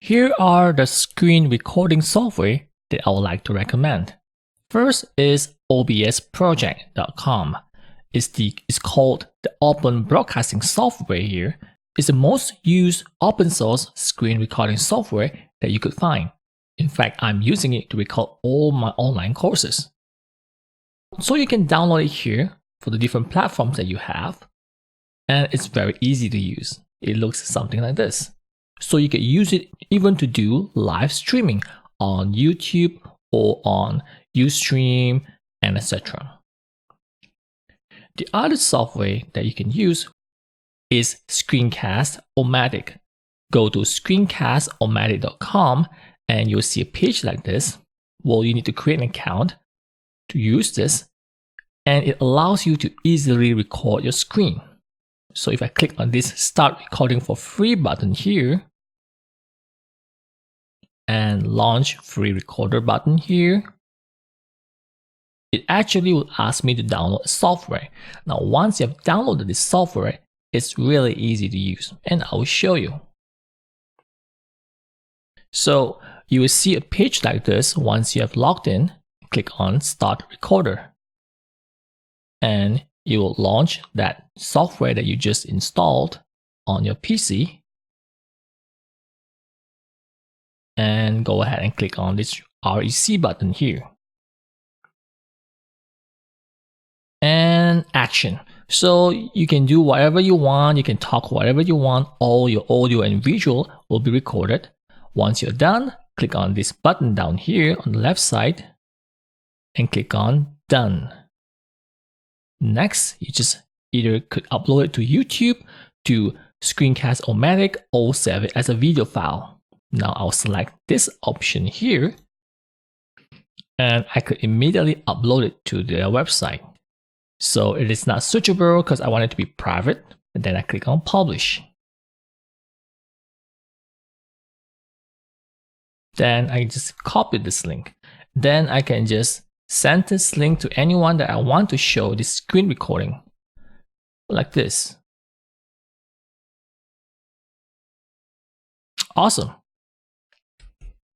Here are the screen recording software that I would like to recommend. First is obsproject.com. It's called the open broadcasting software here. It's the most used open source screen recording software that you could find. In fact, I'm using it to record all my online courses. So you can download it here for the different platforms that you have. And it's very easy to use. It looks something like this. So you can use it even to do live streaming on YouTube or on Ustream and etc. The other software that you can use is Screencast-O-Matic. Go to screencast-o-matic.com and you'll see a page like this. Well, you need to create an account to use this, and it allows you to easily record your screen. So if I click on this Start Recording for Free button here, and launch free recorder button here, it actually will ask me to download a software. Now, once you have downloaded this software, it's really easy to use, and I will show you. So you will see a page like this once you have logged in. Click on Start Recorder, and you will launch that software that you just installed on your PC. And go ahead and click on this REC button here. And action. So you can do whatever you want, you can talk whatever you want, all your audio and visual will be recorded. Once you're done, click on this button down here on the left side and click on Done. Next, you just either could upload it to YouTube, to Screencast-O-Matic, or save it as a video file. Now I'll select this option here, and I could immediately upload it to their website. So it is not searchable because I want it to be private, and then I click on Publish. Then I just copy this link. Then I can just send this link to anyone that I want to show this screen recording, like this. Awesome.